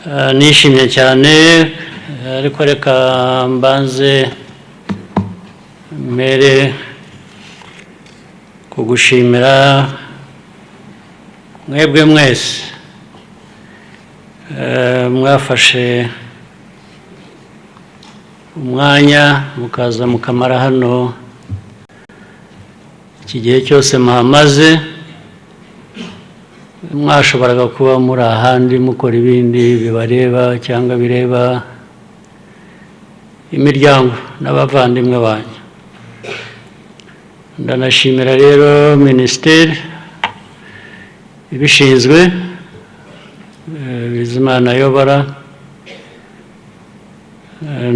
nishimye cyane ariko reka mbanze mbere kugushimira mwebwe mwese mwafashe umwanya mukaza mukamara hano iki gihe cyose muhamaze. Mwashoboraga kuba muri ahandi mukora ibindi bibareba cyangwa bireba imiryango n'abavandimwe banyu. Ndanashimira rero minisiteri ibishinzwe Bizimana ayobora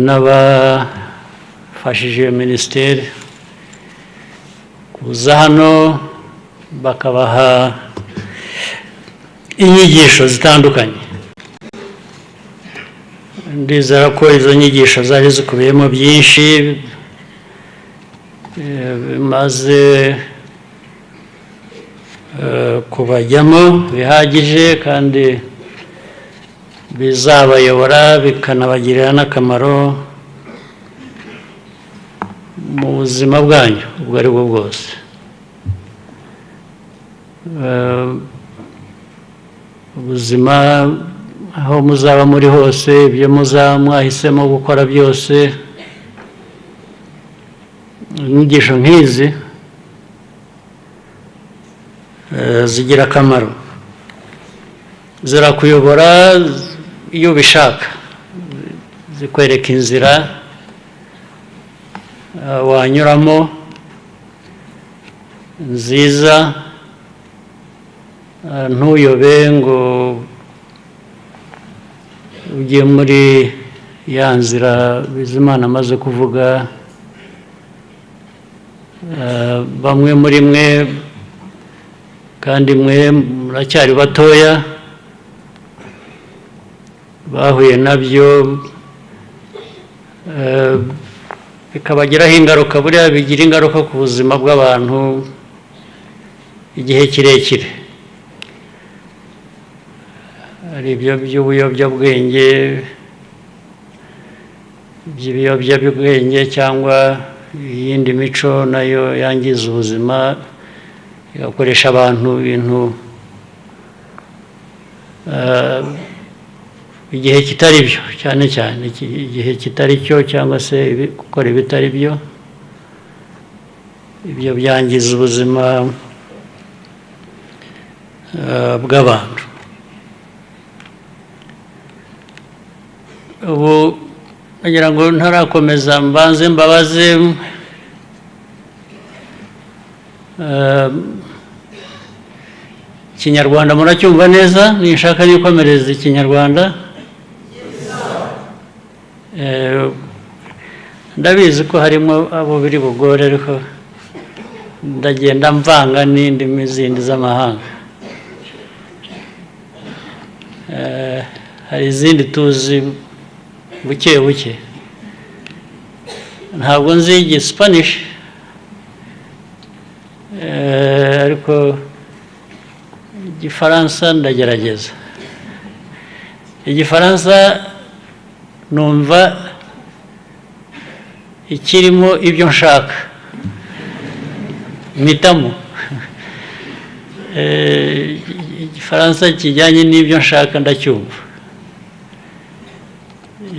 n'abafashije iyo minisiteri kuza hano bakabaha inyigisho zitandukanye. Ndizera ko izo nyigisho zari zikubiyemo byinshi bimaze kubajyamo bihagije kandi bizabayobora bikanabagirira n'akamaro mu buzima bwanyu ubwo ari bwo bwose. Ubuzima aho muzaba muri hose, ibyo muzaba mwahisemo gukora byose, inyigisho nk'izi zigira akamaro, zirakuyobora iyo ubishaka, zikwereka inzira wanyuramo nziza, ntuyobe ngo ujye muri ya nzira Bizimana amaze kuvuga. Bamwe muri mwe kandi mwe muracyari batoya bahuye nabyo bikabagiraho ingaruka. Buriya bigira ingaruka ku buzima bw'abantu igihe kirekire. Hari ibyo by'ubuyobyabwenge, by'ibiyobyabwenge cyangwa iyindi mico nayo yangiza ubuzima, igakoresha abantu ibintu igihe kitari byo, cyane cyane igihe kitari cyo, cyangwa se gukora ibitari byo. Ibyo byangiza ubuzima bw'abantu. Ubu nagira ngo ntarakomeza mbanze mbabaze Ikinyarwanda muracyumva neza? Nishaka nikomereza Ikinyarwanda. Ndabizi ko harimo abo biri bugore ariko ndagenda mvanga n'indimi zindi z'amahanga. Hari izindi tuzi buke buke. Ntabwo nzi Igispanish ariko Igifaransa ndagerageza. Igifaransa numva ikirimo ibyo nshaka mpitamo. Igifaransa kijyanye n'ibyo nshaka ndacyumva,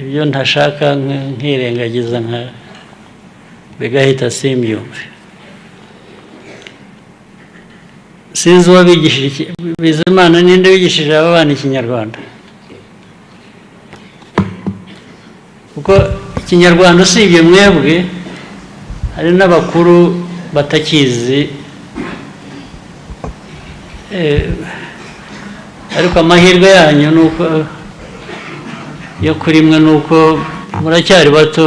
ibyo ntashaka nkirengagiza bigahita simbyumve. Sinzi uwabigishije Bizimana, ninde wigishije aba bana Ikinyarwanda? Kuko Ikinyarwanda usibye mwebwe hari n'abakuru batakizi, ariko amahirwe yanyu nuko yo kuri mwe nuko muracyari bato,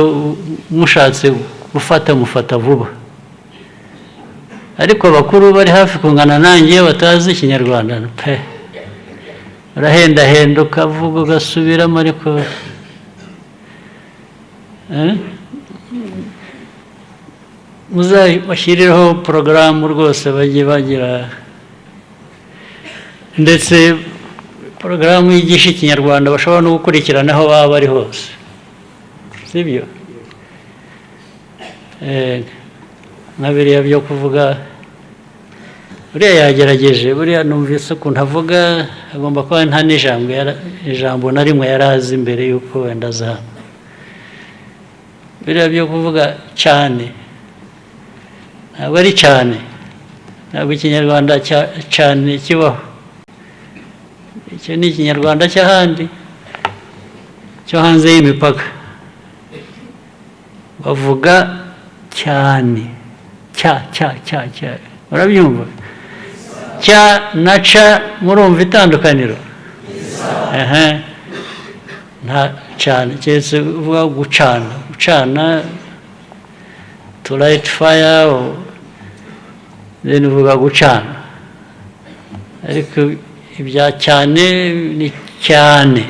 mushatse gufata mufata vuba. Ariko abakuru bari hafi kungana nanjye batazi Ikinyarwanda pe, urahendahenda ukavuga ugasubiramo, ariko muzabashyireho porogaramu rwose bajye bagira, ndetse porogaramu yigisha ikinyarwanda bashobora no gukurikirana aho baba bari hose, sibyo? Nka biriya byo kuvuga, buriya yagerageje, buriya numvise ukuntu avuga, agomba kuba nta n'ijambo na rimwe yari azi mbere y'uko wenda aza hano. Biriya byo kuvuga cyane ntabwo ari cyane, ntabwo ikinyarwanda cyane kibaho. Icyo ni ikinyarwanda cy'ahandi, cyo hanze y'imipaka, bavuga cyane, cya, urabyumva? Cya na ca murumva itandukaniro? Nta cyane, keretse uvuga gucana, to light fire, then uvuga gucana. Ariko ibya cyane ni cyane.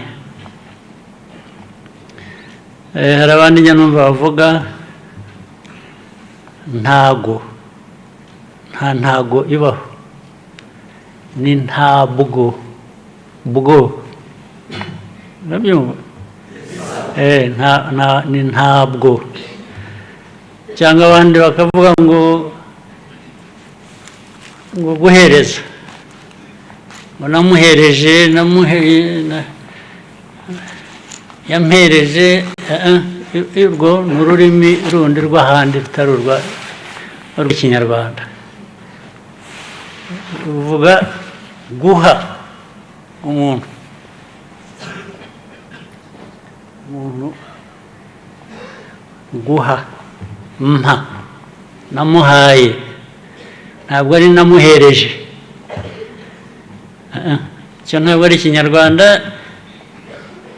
Hari abandi njya numva bavuga ntago, nta ntago ibaho, ni ntabwo, urabyumva? Ni ntabwo. Cyangwa abandi bakavuga ngo guhereza, ngo namuhereje, yampereje. Urwo ni ururimi rundi rw'ahandi rutari urw'ikinyarwanda. Uvuga guha umuntu, guha, mpa, namuhaye, ntabwo ari namuhereje. Icyo ntabwo ari ikinyarwanda,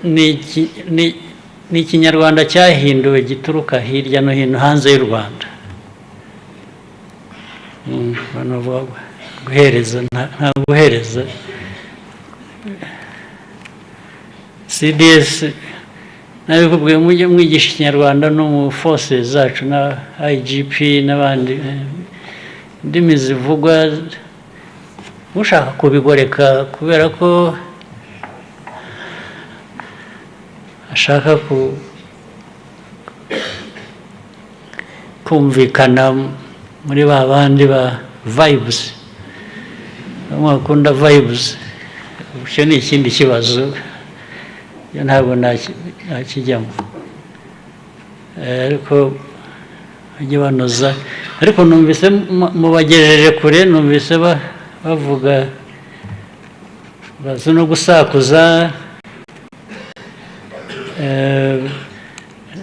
ni ikinyarwanda cyahinduwe gituruka hirya no hino hanze y'u Rwanda. Guhereza, nta guhereza. CDS nabikubwiye, mujye mwigisha ikinyarwanda no mu forces zacu na IGP n'abandi, indimi zivugwa mushaka kubigoreka kubera ko ashaka kumvikana muri ba bandi ba vibes, bakunda vibes. Icyo ni ikindi kibazo, ntabwo nakijyamo, ariko bajye banoza. Ariko numvise mubagejeje kure, numvise bavuga, bazi no gusakuza,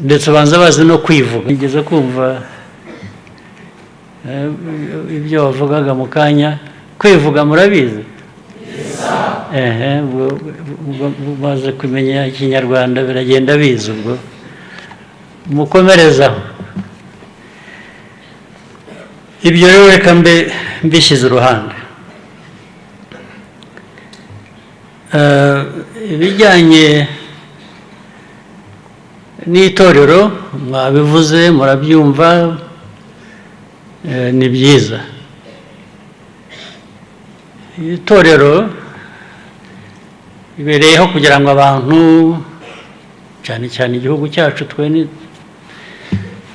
ndetse banza bazi no kwivuga. Nigeze kumva ibyo wavugaga mu kanya, kwivuga murabizi? Maze kumenya ikinyarwanda biragenda biza, ubwo mukomerezaho. Ibyo rero reka mbishyize uruhande. Ibijyanye n'itorero mwabivuze, murabyumva, ni byiza. Itorero ibereyeho kugira ngo abantu, cyane cyane igihugu cyacu,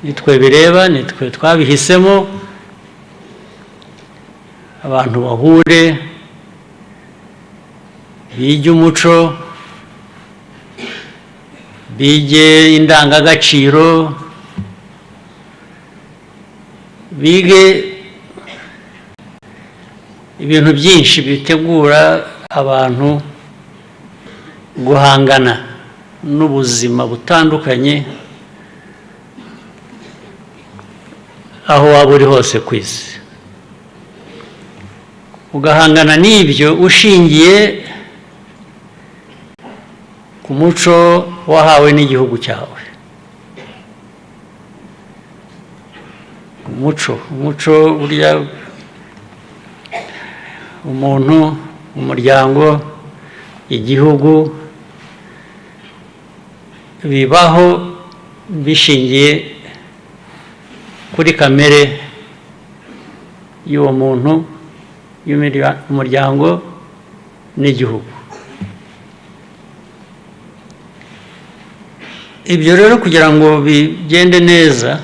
nitwe bireba, nitwe twabihisemo, abantu bahure, bige umuco, bige indangagaciro, bige ibintu byinshi bitegura abantu guhangana n'ubuzima butandukanye aho waba uri hose ku isi. Ugahangana n'ibyo ushingiye ku muco wahawe n'igihugu cyawe. Umuco burya umuntu, umuryango, igihugu bibaho bishingiye kuri kamere y'uwo muntu, umuryango n'igihugu. ibyo rero kugira ngo bigende neza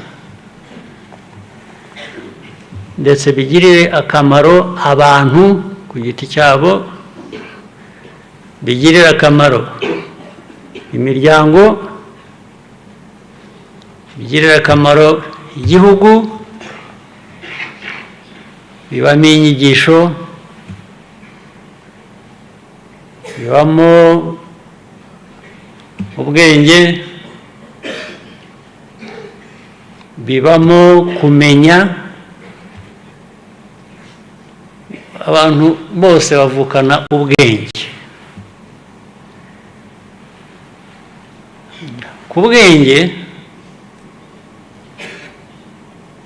ndetse bigirire akamaro abantu ku giti cyabo, bigirire akamaro imiryango, bigirire akamaro igihugu, bibamo inyigisho, bibamo ubwenge, bibamo kumenya. Abantu bose bavukana ubwenge. Ku bwenge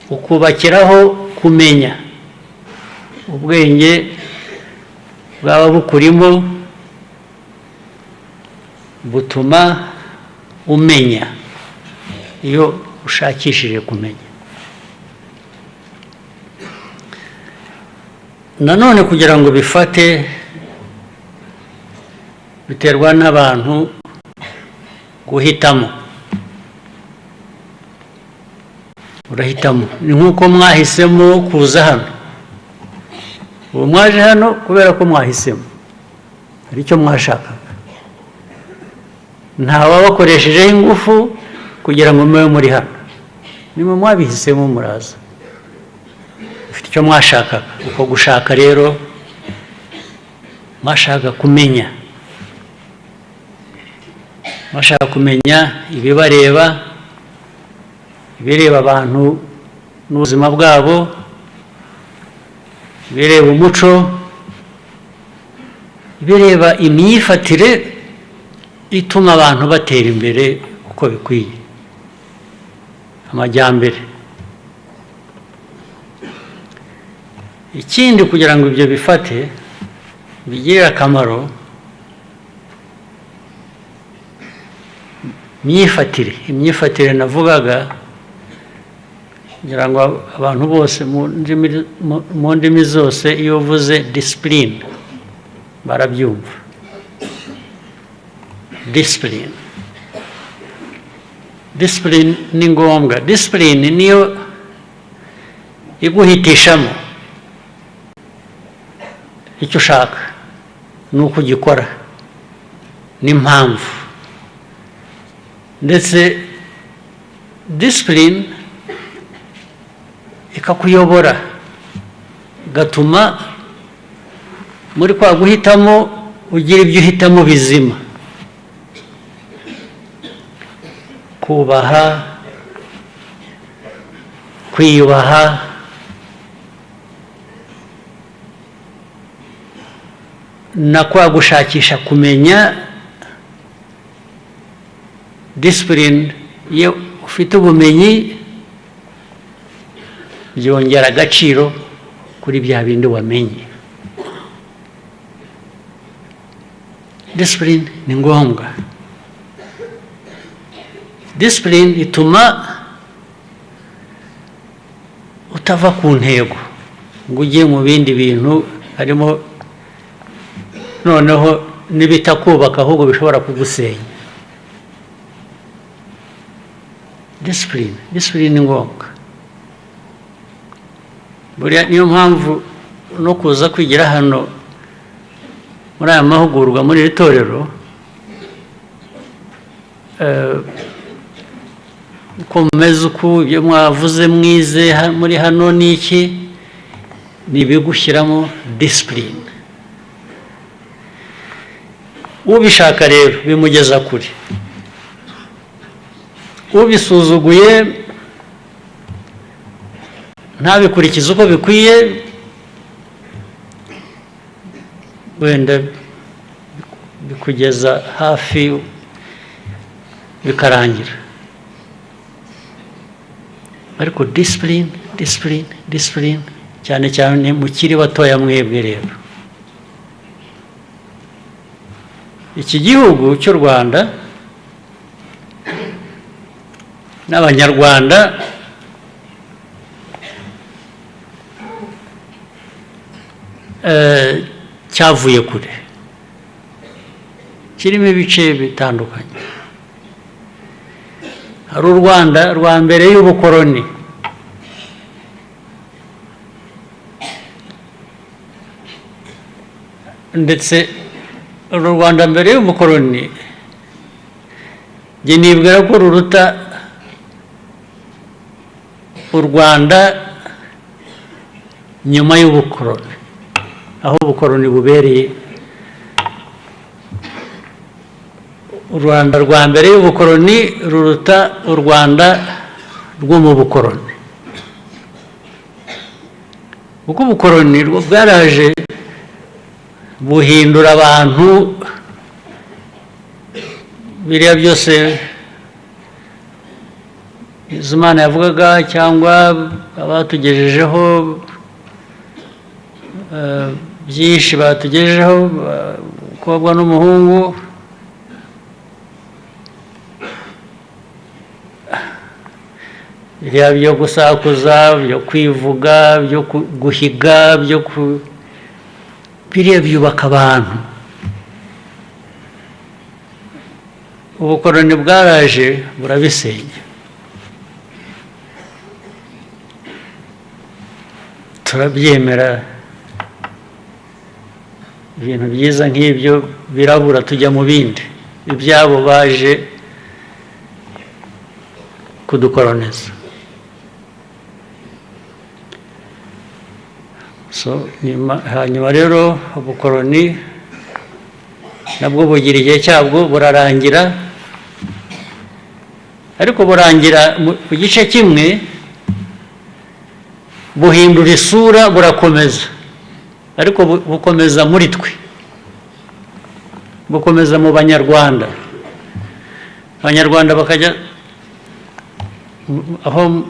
ukubakiraho kumenya. Ubwenge bwaba bukurimo butuma umenya iyo ushakishije kumenya. Nanone kugira ngo bifate biterwa n'abantu guhitamo. Urahitamo. Ni nk'uko mwahisemo kuza hano. Ubu mwaje hano kubera ko mwahisemo. Hari icyo mwashakaga. Ntawabakoreshejeho ingufu kugira ngo mube muri hano. Nimwe mwabihisemo muraza. Ufite icyo mwashakaga. Uko gushaka rero mwashaka kumenya. Mwashaka kumenya ibibareba, ibireba abantu n'ubuzima bwabo, ibireba umuco, ibireba imyifatire ituma abantu batera imbere uko bikwiye, amajyambere. Ikindi kugira ngo ibyo bifate bigirire akamaro imyifatire navugaga, kugira ngo abantu bose mu ndimi zose iyo uvuze discipline barabyumva. Discipline ni ngombwa. Discipline niyo iguhitishamo icyo ushaka nuko ugikora n'impamvu. Ndetse discipline ikakuyobora, gatuma muri kwa guhitamo ugira ibyo uhitamo bizima. Kubaha, kwiyubaha, na kwa gushakisha kumenya. Discipline iyo ufite ubumenyi byongera agaciro kuri bya bindi wamenye. Discipline ni ngombwa. Discipline ituma utava ku ntego ngo ujye mu bindi bintu, harimo noneho nibitakubaka ahubwo bishobora kugusenya. Discipline ni ngombwa. Buriya niyo mpamvu no kuza kwigira hano muri aya mahugurwa muri iri torero, uko mumeze, uko ibyo mwavuze mwize muri hano n'iki, ni ibigushyiramo discipline. Ubishaka rero bimugeza kure. Ubisuzuguye ntabikurikize uko bikwiye, wenda bikugeza hafi bikarangira. Ariko discipline cyane cyane mukiri batoya mwebwe rero. Iki gihugu cy'u Rwanda n'Abanyarwanda cyavuye kure, kirimo ibice bitandukanye. hari u Rwanda rwa mbere y'ubukoroni, ndetse u Rwanda mbere y'ubukoroni njye nibwira ko ruruta u Rwanda nyuma y'ubukoroni, aho ubukoroni bubereye. U Rwanda rwa mbere y'ubukoroni ruruta u Rwanda rwo mu bukoroni, kuko ubukoroni bwaraje buhindura abantu, biriya byose Imana yavugaga cyangwa abatugejejeho byinshi batugejejeho, umukobwa n'umuhungu, biriya byo gusakuza, byo kwivuga, byo guhiga, biriya byubaka abantu. Ubukoroni bwaraje burabisenya. Turabyemera, ibintu byiza nk'ibyo birabura, tujya mu bindi. Ibyabo baje kudukoroniza. Hanyuma rero ubukoroni nabwo bugira igihe cyabwo, burarangira, ariko burangira mu gice kimwe, buhindura isura, burakomeza, ariko bukomeza muri twe, bukomeza mu Banyarwanda. Abanyarwanda bakajya aho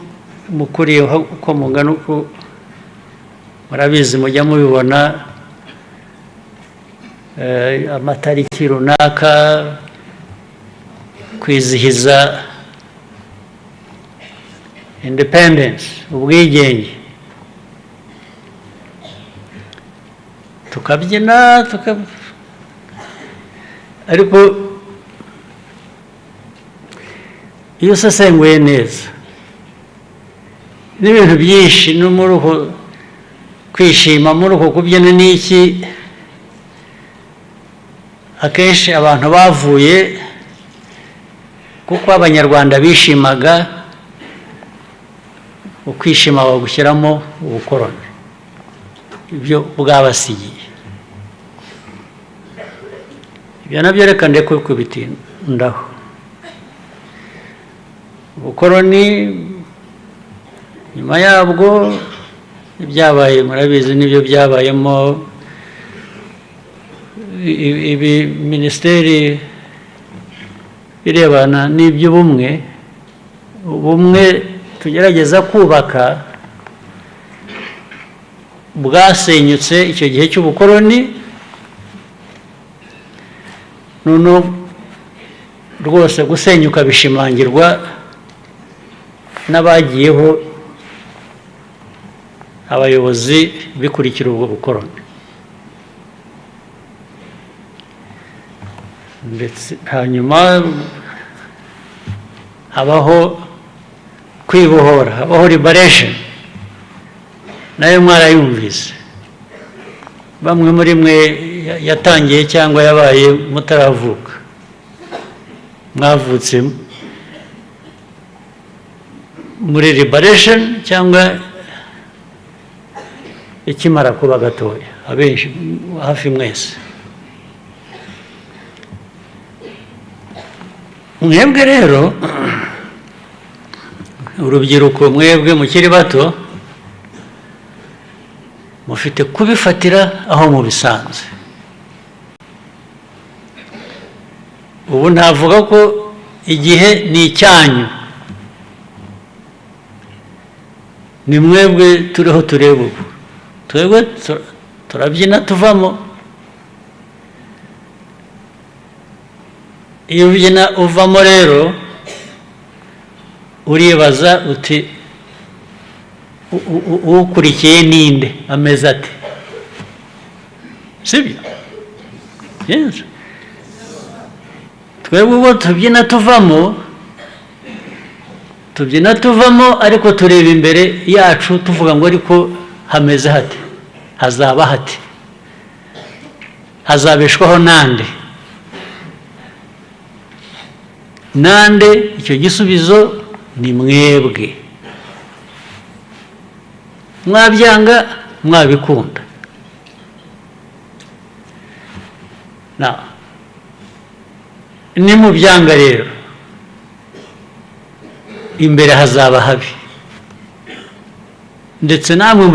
mukuriye, uko mungana, uko murabizi, mujya mubibona amatariki runaka, kwizihiza independence, ubwigenge, tukabyina, ariko iyo usesenguye neza n'ibintu byinshi, no muri uko kwishima, muri uko kubyina n'iki, akenshi abantu bavuye kuko Abanyarwanda bishimaga, ukwishima bagushyiramo ubukoroni, ibyo bwabasigiye. Ibyo nabyo reka ndeke kubitindaho. Ubukoroni nyuma yabwo ibyabaye murabizi, n'ibyo byabayemo ibi minisiteri birebana n'iby'ubumwe, ubumwe tugerageza kubaka bwasenyutse icyo gihe cy'ubukoroni. Noneho rwose gusenyuka bishimangirwa n'abagiyeho, abayobozi bikurikira ubwo bukoroni. Ndetse hanyuma habaho kwibohora, habaho liberation, nayo mwarayumvise. Bamwe muri mwe yatangiye cyangwa yabaye mutaravuka, mwavutse muri liberation cyangwa ikimara kuba gatoya, abenshi hafi mwese. Mwebwe rero urubyiruko, mwebwe mukiri bato, mufite kubifatira aho mubisanze. Ubu ntavuga ko igihe ni icyanyu, ni mwebwe turiho tureba ubu. Twebwe turabyina tuvamo. Iyo ubyina uvamo rero, uribaza uti ukurikiye ninde, ameze ate? Sibyo? Yes. Twebwe ubwo tubyina tuvamo, tubyina tuvamo ariko tureba imbere yacu tuvuga ngo ariko hameze hate, hazaba hate, hazabeshwaho nande nande. Icyo gisubizo ni mwebwe, mwabyanga mwabikunda. Nimubyanga rero imbere hazaba habi, ndetse namwe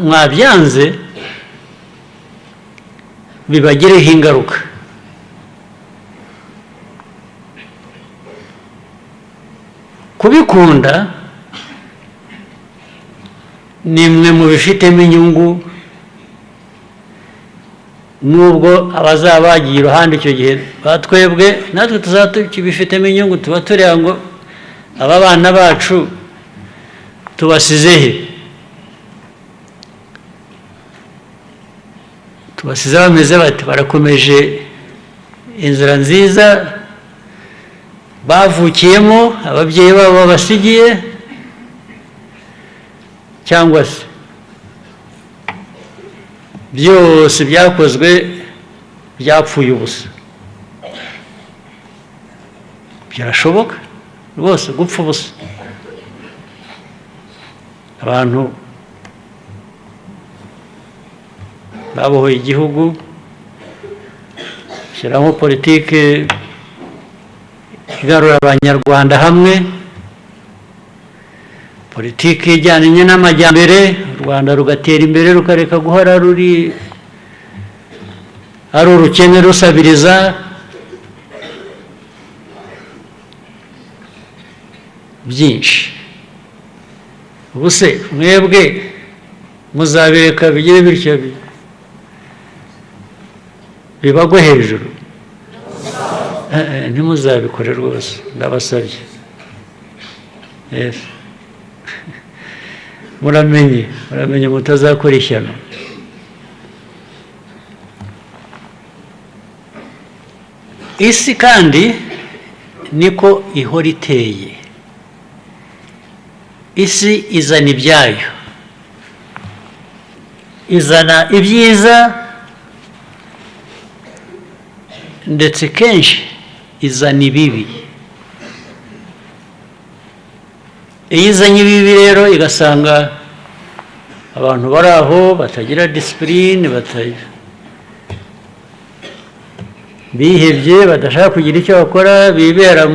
mwabyanze bibagireho ingaruka. Kubikunda ni imwe mu bifitemo inyungu, nubwo abazaba bagiye iruhande icyo gihe batwebwe, natwe tuzaba tukibifitemo inyungu. Tuba tureba ngo aba bana bacu tubasize he, tubasize bameze bati, barakomeje inzira nziza bavukiyemo, ababyeyi babo babasigiye, cyangwa se byose byakozwe byapfuye ubusa. Birashoboka rwose gupfa ubusa. Abantu babohoye igihugu, shyiramo politike igarura abanyarwanda hamwe, politiki ijyanye n'amajyambere, u Rwanda rugatera imbere rukareka guhora ari urukene rusabiriza. Byinshi ubuse mwebwe muzabireka bigire bityo bibagwe hejuru? Ntimuzabikore rwose, ndabasabye. muramenye mutazakora ishyano. Isi kandi niko ihora iteye. Isi izana ibyayo, izana ibyiza, ndetse kenshi izana ibibi. Iyo izanye ibibi rero igasanga abantu bari aho batagira disipurine, bihebye, badashaka kugira icyo bakora, bibera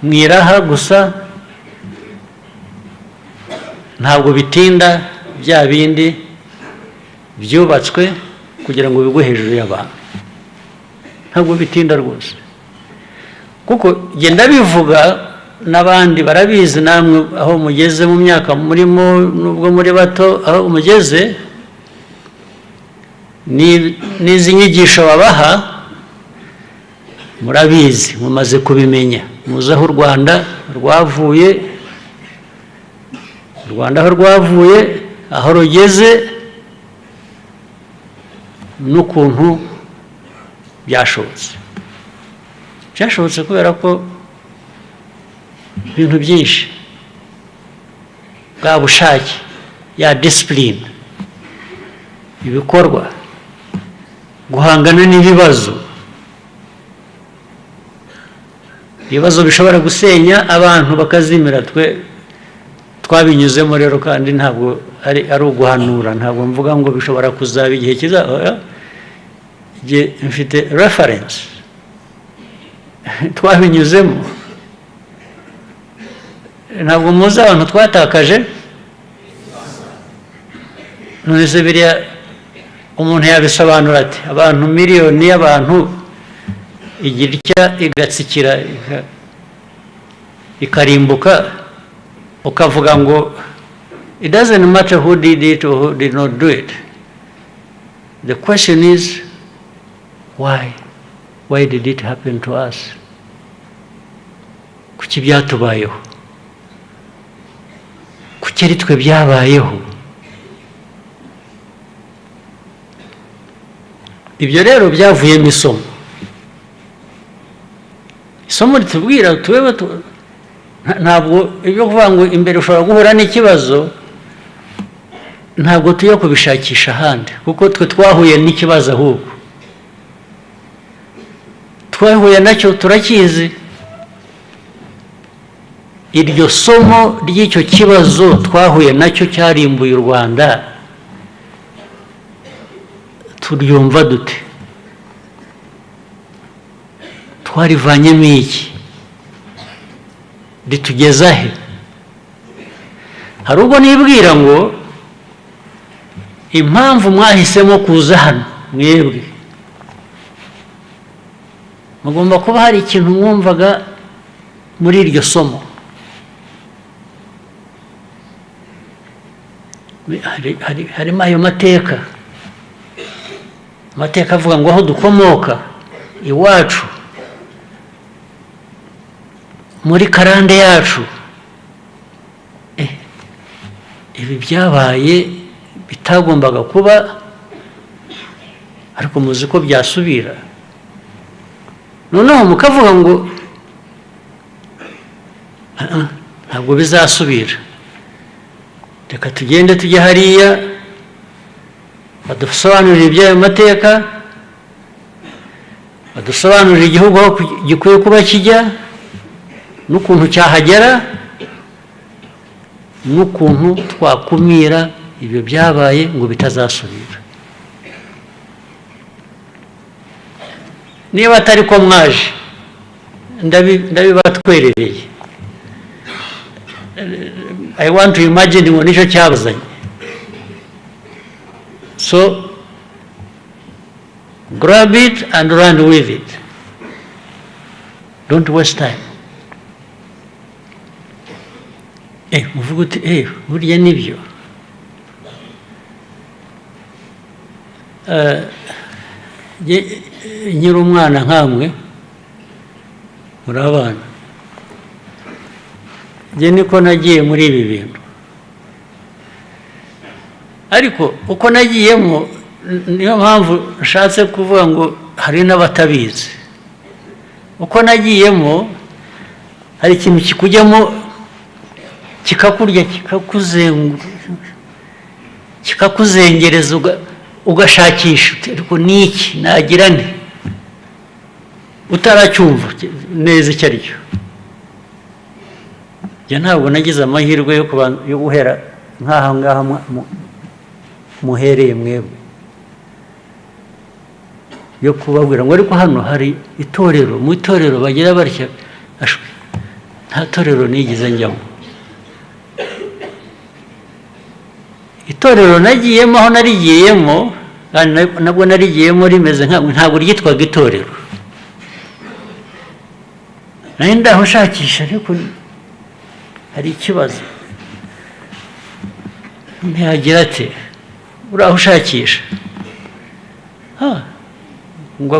mu iraha gusa, ntabwo bitinda bya bindi byubatswe kugira ngo bigwe hejuru y'abantu. Ntabwo bitinda rwose, kuko genda bivuga n'abandi barabizi, namwe aho mugeze mu myaka murimo, nubwo muri bato aho mugeze, n'izi nyigisho babaha murabizi, mumaze kubimenya, muzi aho u Rwanda rwavuye, aho rugeze, n'ukuntu byashobotse kubera ko ibintu byinshi, bwa bushake, ya disipurine, ibikorwa, guhangana n'ibibazo bishobora gusenya abantu bakazimira. Twabinyuzemo rero, kandi ntabwo ari uguhanura, ntabwo mvuga ngo bishobora kuzaba igihe kizaza. Mfite reference, twabinyuzemo. Ntabwo muzi abantu twatakaje. None se biriya umuntu yabisobanura ati, abantu miliyoni y'abantu igira itya igatsikira ikarimbuka, ukavuga ngo it doesn't matter who did it or who did not do it. The question is why did it happen to us? Kuki byatubayeho? Kuki ari twe byabayeho? Ibyo rero byavuyemo isomo ritubwira tubeho ntabwo ibyo kuvuga ngo imbere ushobora guhura n'ikibazo ntabwo tujya kubishakisha ahandi kuko twe twahuye n'ikibazo ahubwo twahuye nacyo turakizi iryo somo ry'icyo kibazo twahuye nacyo cyarimbuye u Rwanda turyumva dute twarivanyemo iki ritugeza he hari ubwo nibwira ngo impamvu mwahisemo kuza hano mwebwe mugomba kuba hari ikintu mwumvaga muri iryo somo harimo ayo mateka avuga ngo aho dukomoka iwacu muri karande yacu ibi byabaye bitagombaga kuba ariko muzi ko byasubira noneho mukavuga ngo ntabwo bizasubira reka tugende tujye hariya badusobanurire iby'ayo mateka badusobanurire igihugu aho gikwiye kuba kijya n'ukuntu cyahagera n'ukuntu twakumira ibyo byabaye ngo bitazasubira niba atari ko mwaje ndabibatwerereye I want to imagine ngo nicyo cyabazanye so grab it and run with it don't waste time muvuga uti burya nibyo nyiri umwana nkamwe muri abana njye niko nagiye muri ibi bintu ariko uko nagiyemo niyo mpamvu nshatse kuvuga ngo hari n'abatabizi uko nagiyemo hari ikintu kikujyamo kikakurya kikakuzengereza ugashakisha ariko niki nagira nte utaracyumva neza icyo ari cyo njye ntabwo nagize amahirwe yo guhera nk'aha ngaha muhereye mwebwe yo kubabwira ngo ariko hano hari itorero mu itorero bagira batya nta torero nigeze njyamo itorero nagiyemo aho narigiyemo nabwo narigiyemo rimeze ntabwo ryitwaga itorero nari ndaho nshakisha ariko hari ikibazo ntiyagira ati uraho ushakisha ngwa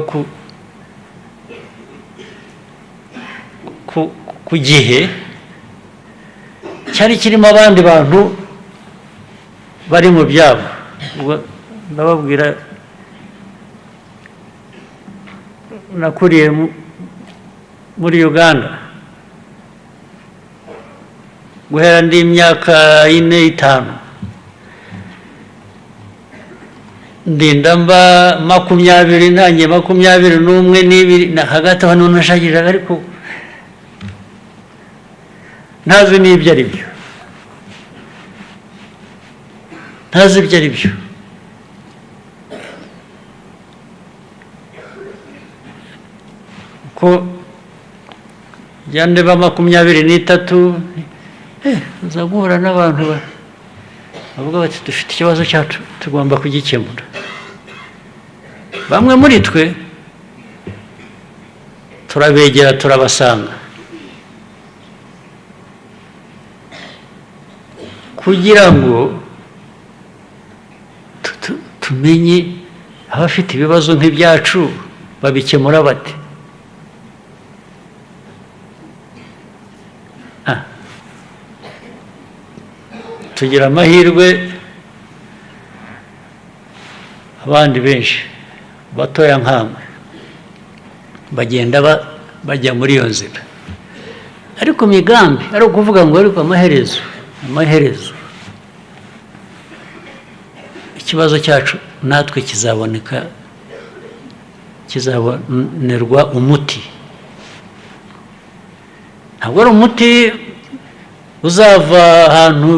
ku gihe cyari kirimo abandi bantu bari mu byabo ndababwira nakuriye muri Uganda guhera ndi imyaka 4-5 ndinda mba 20 nanjye 21 hagati aho nashakiraga ariko ntazi n'ibyo ari byo ntazi ibyo ari byo ko yande ba 23 uza guhura n'abantu bavuga bati dufite ikibazo cyacu tugomba kugikemura bamwe muri twe turabegera turabasanga kugira ngo tumenye abafite ibibazo nk'ibyacu babikemura bate tugira amahirwe abandi benshi batoya nkamwe bagenda bajya muri iyo nzira, ariko migambi ari ukuvuga ngo ariko amaherezo ikibazo cyacu natwe kizabonerwa umuti. Ntabwo ari umuti uzava ahantu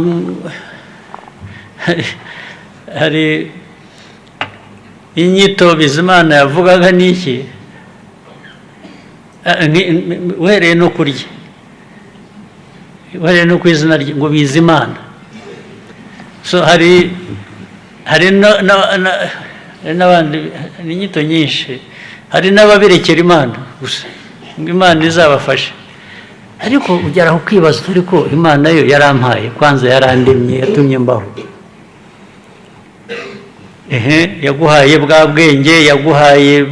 hari inyito Bizimana yavugaga n'iki, uhereye no kurya, uhereye no ku izina ngo Bizimana. So hari n'abandi, n'inyito nyinshi, hari n'ababirekera Imana gusa ngo Imana izabafashe, ariko ugeraho ukibaza ariko Imana yo yarampaye, kwanza yarandemye, yatumye mbaho, yaguhaye bwa bwenge, yaguhaye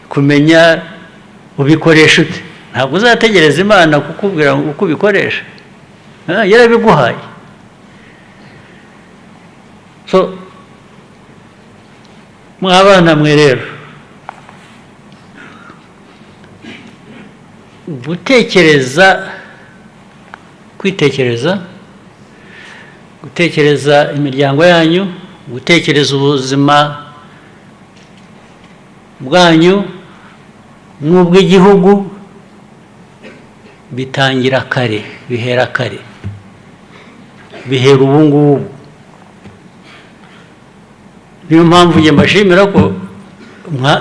kumenya, ubikoresha ute? Ntabwo uzategereza Imana kukubwira uko ubikoresha, yarabiguhaye. So mwabana mwe rero, gutekereza imiryango yanyu, gutekereza ubuzima bwanyu n'ubw'igihugu bitangira kare, bihera kare, bihera ubu ngubu. Niyo mpamvu njye mbashimira ko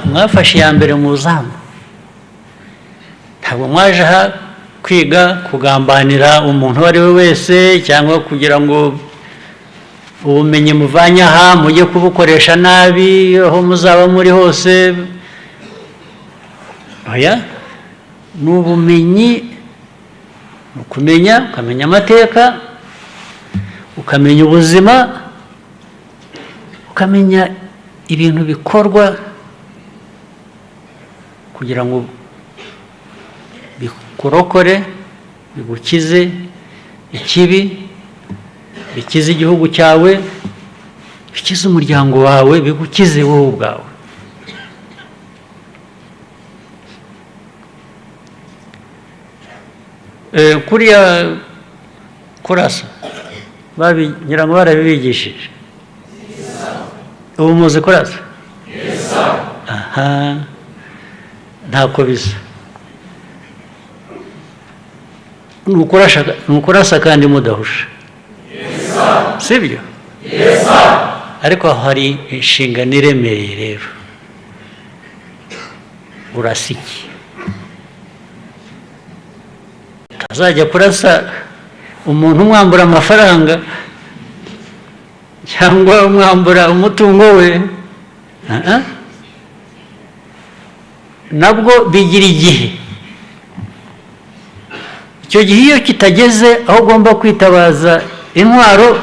mwafashe iya mbere mu zamu. Ntabwo mwaje aha kwiga kugambanira umuntu uwo ari we wese, cyangwa kugira ngo ubumenyi muvanye aha mujye kubukoresha nabi aho muzaba muri hose. Oya, ni ubumenyi, ni ukumenya, ukamenya amateka, ukamenya ubuzima, ukamenya ibintu bikorwa kugira ngo bikurokore, bigukize ikibi, bikize igihugu cyawe, bikize umuryango wawe, bigukize wowe ubwawe. Kuriya kurasa ngira ngo barabibigishije. Ubu muzi kurasa? Aha, ntako bisa. Ni ukurasa kandi mudahusha, sibyo? Ariko hari inshingano iremereye rero. Urasa iki? Utazajya kurasa umuntu umwambura amafaranga cyangwa umwambura umutungo we. Nabwo bigira igihe. Icyo gihe iyo kitageze aho ugomba kwitabaza intwaro,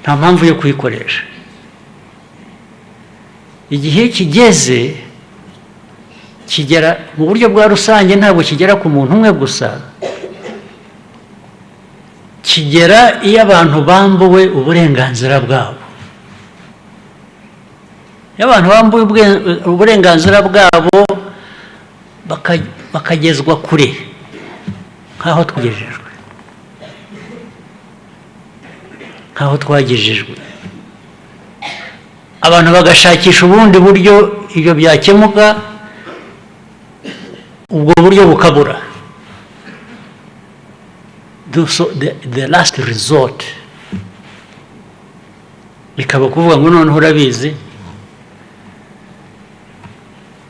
nta mpamvu yo kuyikoresha. Igihe kigeze kigera mu buryo bwa rusange, ntabwo kigera ku muntu umwe gusa, kigera iyo abantu bambuwe uburenganzira bwabo. Iyo abantu bambuwe uburenganzira bwabo bakagezwa kure nk'aho twagejejwe, abantu bagashakisha ubundi buryo ibyo byakemuka, ubwo buryo bukabura. The last resort bikaba kuvuga ngo noneho urabizi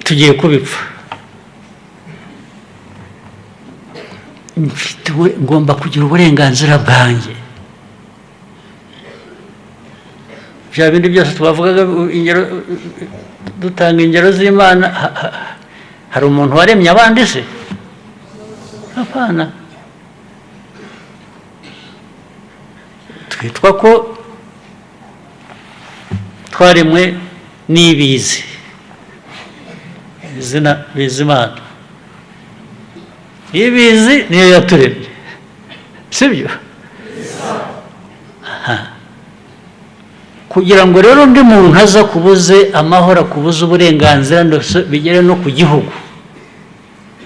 tugiye kubipfa, ngomba kugira uburenganzira bwanjye. Bya bindi byose twavugaga, dutanga ingero z'Imana, hari umuntu waremye abandi se? Hapana. Twitwa ko twaremwe n'ibizi, izina Bizimana. Ibizi niyo yaturemye, sibyo? Kugira ngo rero undi muntu aza kubuze amahoro, kubuze uburenganzira, bigere no ku gihugu,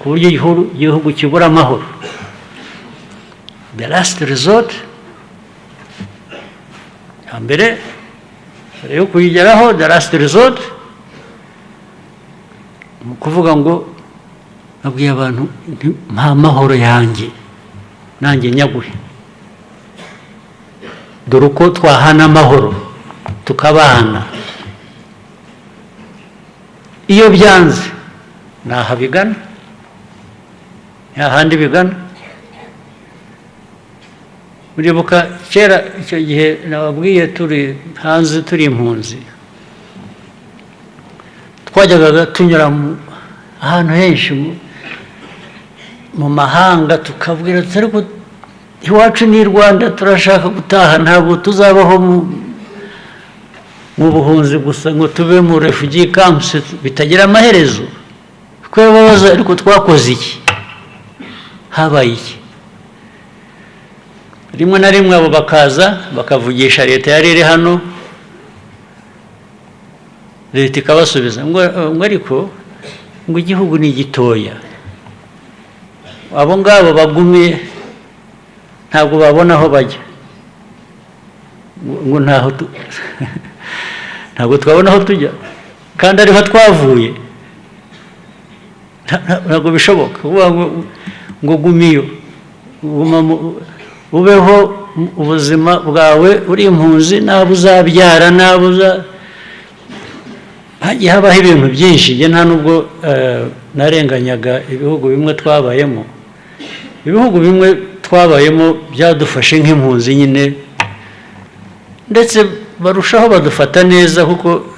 ku buryo igihugu kibura amahoro. The last resort, mbere yo kuyigeraho, the last resort, mu kuvuga ngo nabwiye abantu nta mahoro yanjye nanjye nyaguhe, dore uko twahana amahoro tukabana. Iyo byanze ntaha bigana, nta handi bigana. Muribuka kera icyo gihe nababwiye turi hanze, turi impunzi, twajyaga tunyura ahantu henshi mu mahanga, tukabwira ariko iwacu ni Rwanda, turashaka gutaha, ntabwo tuzabaho mu buhunzi gusa ngo tube mu refugee camps bitagira amaherezo. Babaza ariko twakoze iki, habaye iki? Rimwe na rimwe abo bakaza bakavugisha leta yari iri hano, leta ikabasubiza ngo ariko ngo igihugu ni gitoya, abo ngabo bagumiye ntabwo babona aho bajya, ngo ntabwo twabona aho tujya kandi ariho twavuye. Ntabwo bishoboka ngo gumiyo, ubeho ubuzima bwawe uri impunzi, nabo uzabyara, nabo hagiye habaho ibintu byinshi. Nta nubwo narenganyaga ibihugu bimwe twabayemo. Ibihugu bimwe twabayemo byadufashe nk'impunzi nyine, ndetse barushaho badufata neza, kuko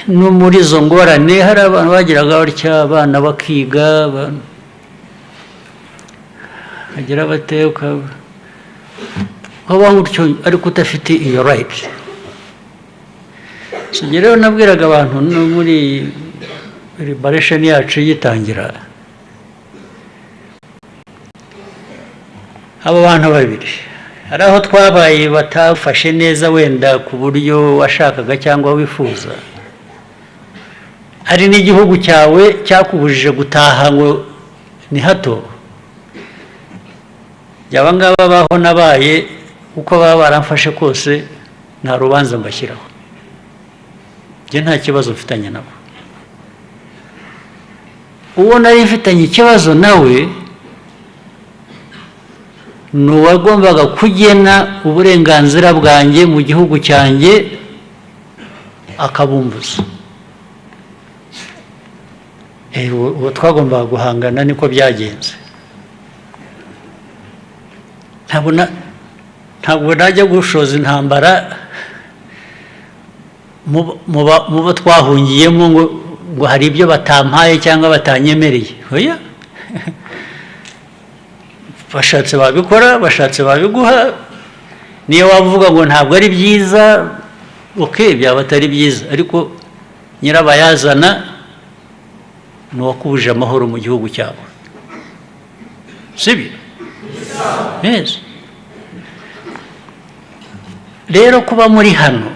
no muri izo ngorane hari abantu bagiraga batya, abana bakiga, bagira bateka, ukabaho utyo ariko udafite iyo right. Rero nabwiraga abantu no muri liberation yacu yitangira, abo bantu babiri hari aho twabaye batafashe neza wenda ku buryo washakaga cyangwa wifuza, hari n'igihugu cyawe cyakubujije gutaha ngo ni hato, byaba ngaba baho nabaye uko baba baramfashe kose nta rubanza mbashyiraho, njye nta kibazo mfitanye nabo. Uwo nari mfitanye ikibazo nawe ni uwagombaga kugena uburenganzira bwanjye mu gihugu cyanjye akabumbuza. Uwo twagombaga guhangana, niko byagenze. Ntabwo najya gushoza intambara mu bo twahungiyemo ngo hari ibyo batampaye cyangwa batanyemereye. Oya, bashatse babikora, bashatse babiguha. Niyo wavuga ngo ntabwo ari byiza, byaba atari byiza, ariko nyirabayazana ni uwakubuje amahoro mu gihugu cyawe, sibyo? Yes. Rero kuba muri hano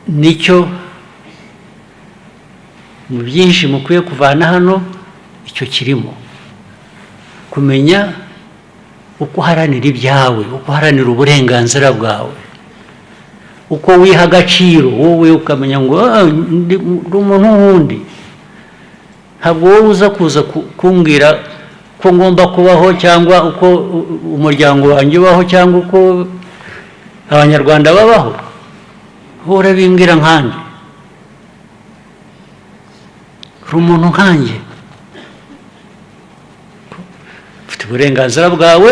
nicyo mu byinshi mukwiye kuvana hano, icyo kirimo kumenya uko uharanira ibyawe, uko uharanira uburenganzira bwawe, uko wiha agaciro wowe, ukamenya ngo ndi umuntu wundi. Ntabwo wowe uza kuza kumbwira ko ngomba kubaho, cyangwa uko umuryango wanjye ubaho, cyangwa uko abanyarwanda babaho. Wowe urabimbwira nkandi, uri umuntu nkanjye, ufite uburenganzira bwawe,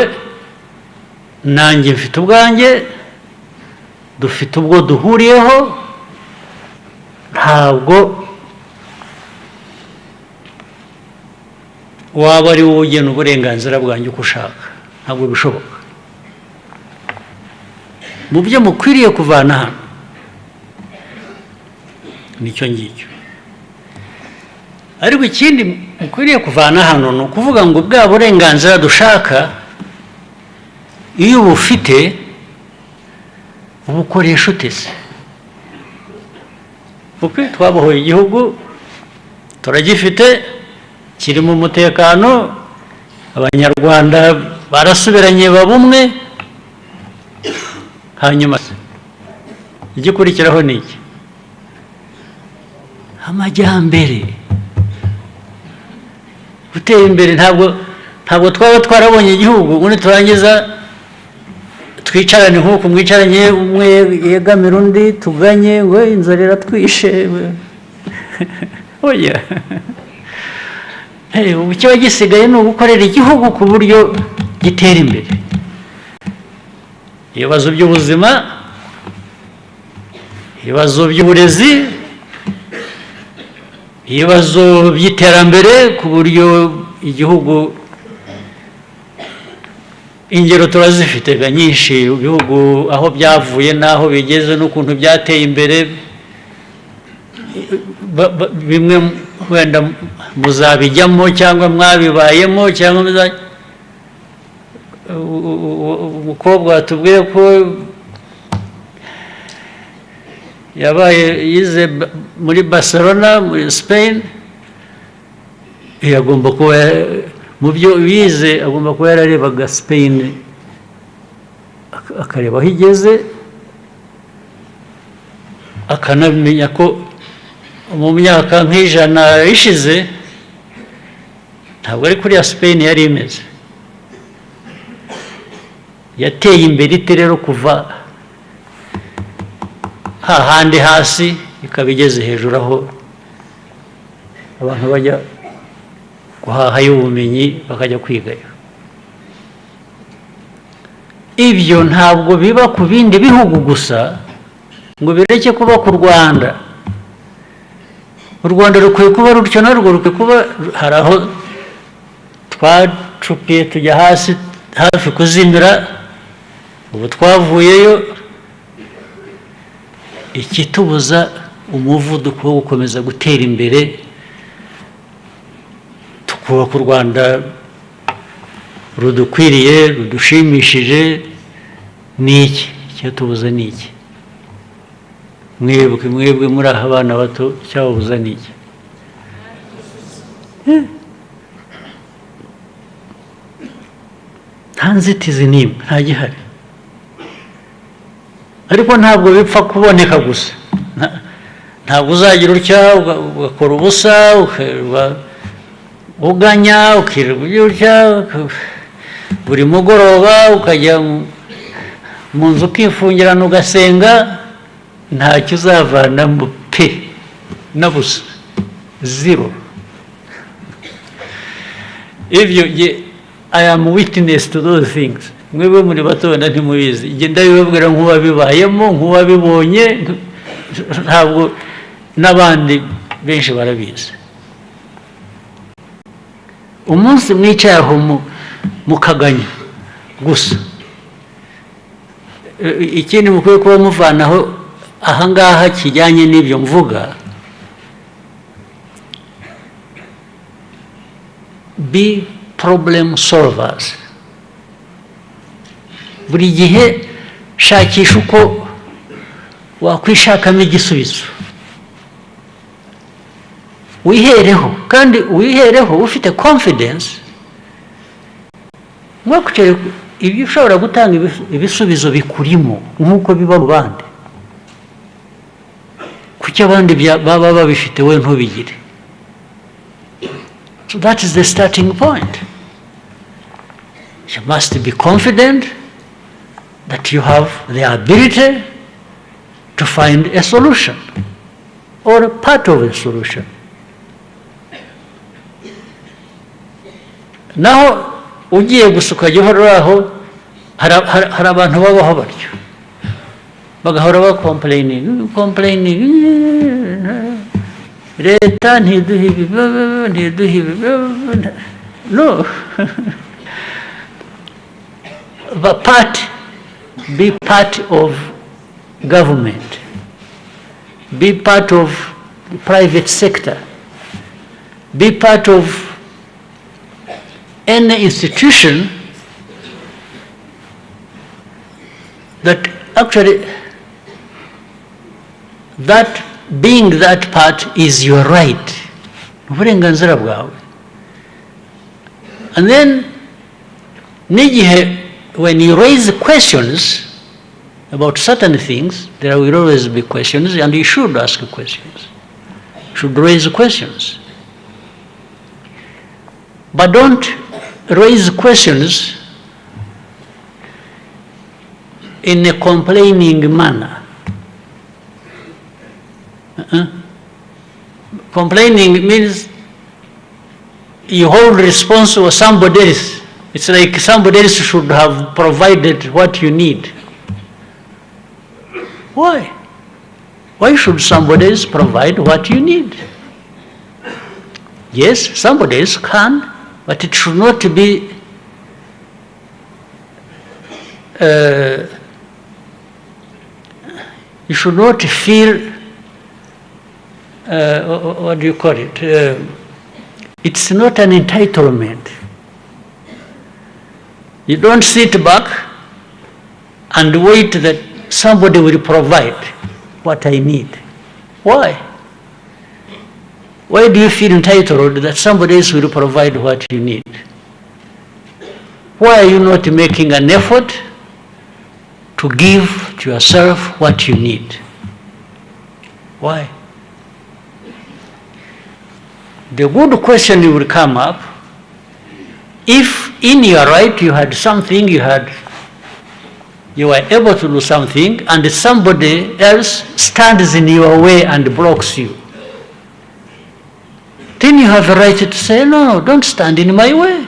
nanjye mfite ubwanjye, dufite ubwo duhuriyeho. Ntabwo waba ari wowe ugena uburenganzira bwanjye uko ushaka, ntabwo bishoboka. Mu byo mukwiriye kuvana hano nicyo ngicyo. Ariko ikindi mukwiriye kuvana hano ni ukuvuga ngo bwa burenganzira dushaka, iyo ubufite ubukoresha ute se? kuko twabohoye igihugu turagifite kirimo umutekano, abanyarwanda barasubiranye baba umwe, hanyuma igikurikiraho ni iki? Amajyambere, gutera imbere. Ntabwo twaba twarabonye igihugu ubundi turangiza twicarane nk'uko mwicaranye, umwe yegamira undi, tuganye ngo inzara iratwishe. Oya, ubu kiba gisigaye ni ugukorera igihugu ku buryo gitera imbere. Ibibazo by'ubuzima, ibibazo by'uburezi, ibibazo by'iterambere, ku buryo igihugu, ingero turazifite nyinshi, ibihugu aho byavuye n'aho bigeze n'ukuntu byateye imbere. Bimwe wenda muzabijyamo cyangwa mwabibayemo, cyangwa umukobwa watubwiye ko yize muri Barcelona muri Spain, agomba kuba mu byo yize agomba kuba yararebaga Spain akareba aho igeze, akanamenya ko mu myaka nk'ijana ishize ntabwo ari kuriya Spain yari imeze. Yateye imbere ite rero kuva hahandi hasi ikaba igeze hejuru, aho abantu bajya guhahayo ubumenyi bakajya kwigayo. Ibyo ntabwo biba ku bindi bihugu gusa ngo bireke kuba ku Rwanda. U Rwanda rukwiye kuba rutyo, narwo rukwiye kuba, hari aho twacupiye tujya hasi hafi kuzimira, ubu twavuyeyo. Ikitubuza umuvuduko wo gukomeza gutera imbere, tukubaka u Rwanda rudukwiriye, rudushimishije, ni iki? Icyatubuza ni iki? Mwebwe muri aha abana bato, icyababuza ni iki? Nta nzitizi n'imwe, nta gihari. Ariko ntabwo bipfa kuboneka gusa. Ntabwo uzagira utya ugakora ubusa, uganya, ukirirwa utya, buri mugoroba ukajya mu nzu ukifungirana ugasenga, ntacyo uzavanamo pe na busa, zero. Ibyo I am witness to those things. Mwebwe muri bato wenda ntimubizi, igenda bibabwira nk'uwabibayemo, nk'uwabibonye, ntabwo n'abandi benshi barabizi. Umunsi mwicaye aho mukaganya gusa, ikindi mukwiye kuba muvanaho ahangaha kijyanye n'ibyo mvuga, be problem solvers. Buri gihe shakisha uko wakwishakamo igisubizo, wihereho, kandi wihereho ufite confidence. Mwakucere ibyo ushobora gutanga ibisubizo bikurimo nk'uko biba mu bandi, kuki abandi baba babifite we ntubigire. So that is the starting point. You must be confident that you have the ability to find a solution or a part of a solution. Naho ugiye gusuka gihora aho, hari abantu babaho batyo, bagahora ba complaining, leta ntiduhe ibi. No. Be part of government, be part of the private sector, be part of any institution that actually that being that part is your right. Uburenganzira bwawe. And then, when you raise questions about certain things, there will always be questions, and you should ask questions. You should raise questions. But don't raise questions in a complaining manner. Complaining means you hold responsible somebody else. It's like somebody else should have provided what you need. Why? Why should somebody else provide what you need? Yes, somebody else can, but it should not be you should not feel what do you call it? It's not an entitlement. You don't sit back and wait that somebody will provide what I need. Why? Why do you feel entitled that somebody else will provide what you need? Why are you not making an effort to give to yourself what you need? Why? The good question will come up if in your right you had something, you were able to do something, and somebody else stands in your way and blocks you. Then you have a right to say, no, don't stand in my way.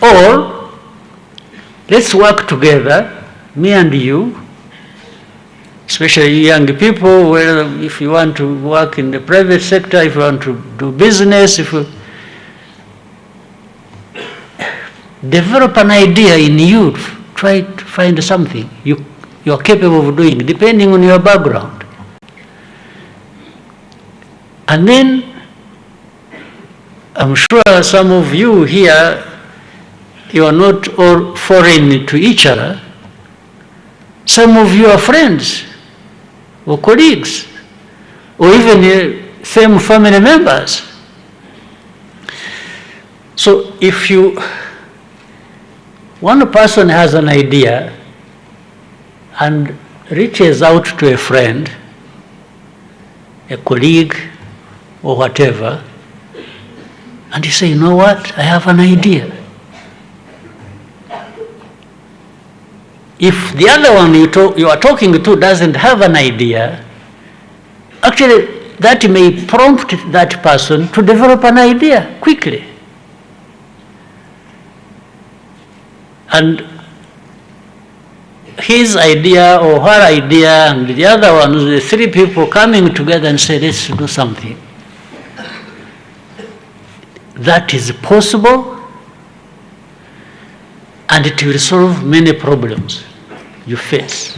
Or, let's work together, me and you, especially young people, where if you want to work in the private sector, if you want to do business, if you develop an idea in you, try to find something you're capable of doing, depending on your background. And then, I'm sure some of you here, you are not all foreign to each other. Some of you are friends, or colleagues, or even same family members. So if one person has an idea and reaches out to a friend, a colleague, or whatever, and you say, you know what, I have an idea. If the other one you are talking to doesn't have an idea, actually that may prompt that person to develop an idea quickly. And his idea or her idea and the other one, the three people coming together and say, let's do something. That is possible, and it will solve many problems you face.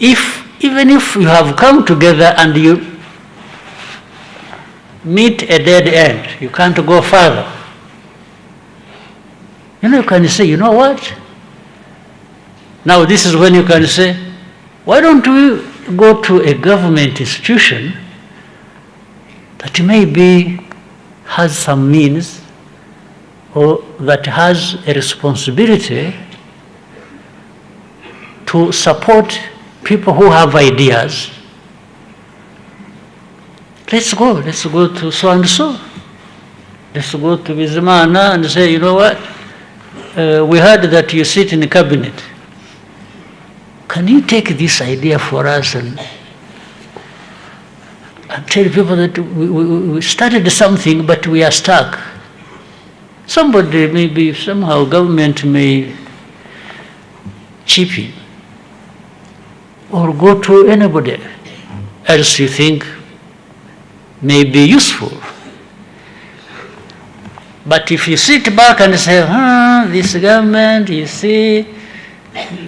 Even if you have come together and you meet a dead end, you can't go further. You can say, you know what? Now this is when you can say, why don't we go to a government institution that maybe has some means or that has a responsibility to support people who have ideas. Let's go to so and so. Let's go to Ubuzima and say, you know what? We heard that you sit in the cabinet. Can you take this idea for us and tell people that we started something but we are stuck? Somebody, maybe somehow government may chip in, or go to anybody else you think may be useful. But if you sit back and say, this government, you see,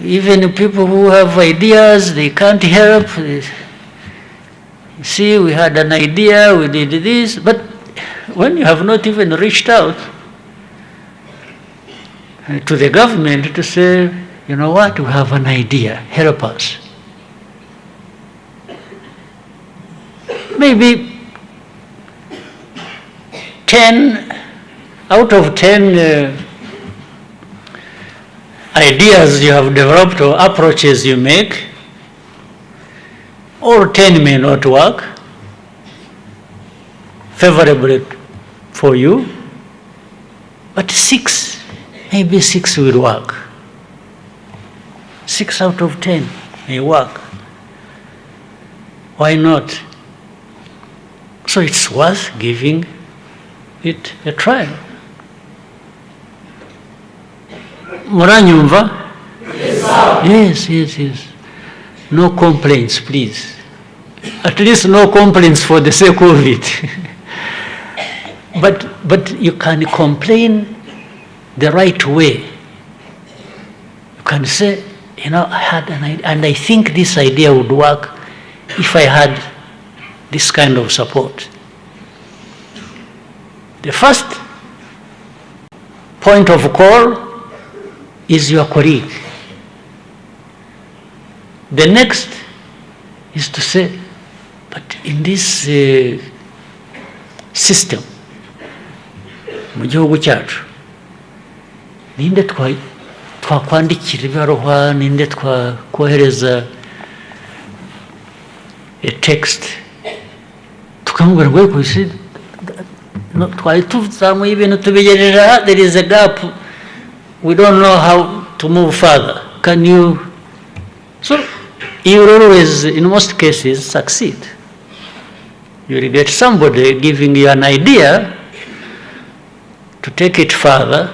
even people who have ideas, they can't help. You see, we had an idea, we did this, but when you have not even reached out to the government to say, you know what, we have an idea, help us. maybe 10 out of 10 ideas you have developed or approaches you make, all 10 may not work favorably for you, but 6, maybe 6 will work. 6 out of 10 may work. Why not? So it's worth giving it a try. Muranyumva? Yes, yes, yes. No complaints, please. At least no complaints for the sake of it. But you can complain the right way. You can say, you know, I had an idea, and I think this idea would work if I had this kind of support. The first point of call is your colleague. The next is to say, but in this system, mu gihugu cyacu, ninde twakwandikira ibaruwa, ninde twakohereza a text, tukamubwira ngo kwisi twari tuzamuye ibintu tubigejeje aha, there is a gap, we don't know how to move further. Can you? So you will always, in most cases, succeed. You will get somebody giving you an idea to take it further,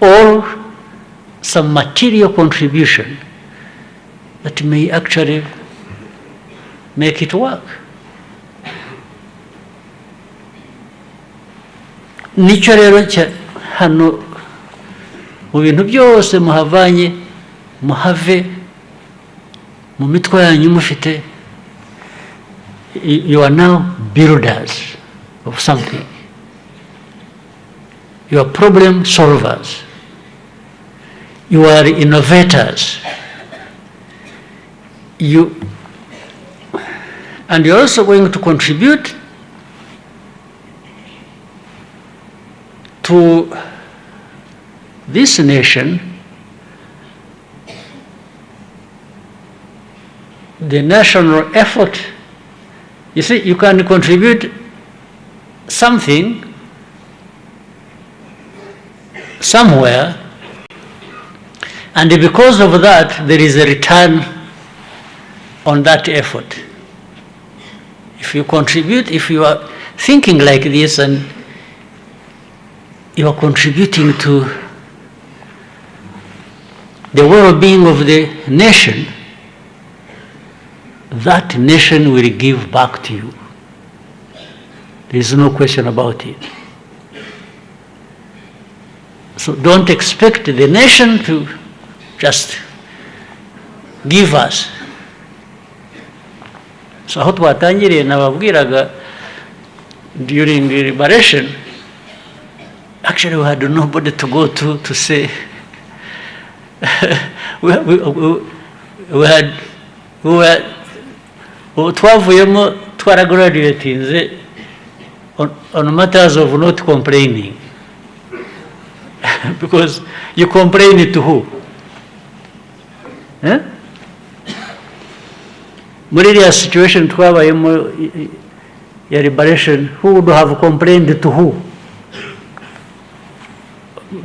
or some material contribution that may actually make it work. Nicyo rero hano mu bintu byose muhavanye, muhave mu mitwe yanyu mufite, you are now builders of something. You are problem solvers. You are innovators. And you're also going to contribute to this nation, the national effort. You see, you can contribute something somewhere, and because of that, there is a return on that effort. If you contribute, if you are thinking like this and you are contributing to the well-being of the nation, that nation will give back to you. There is no question about it. So don't expect the nation to just give us. So aho twatangiriye nababwiraga during the liberation, actually we had nobody to go to say twavuyemo twaragraduatinze on matters of not complaining. Because you complain to who? Eh? Muri iriya situation twabayemo ya liberation, who would have complained to who?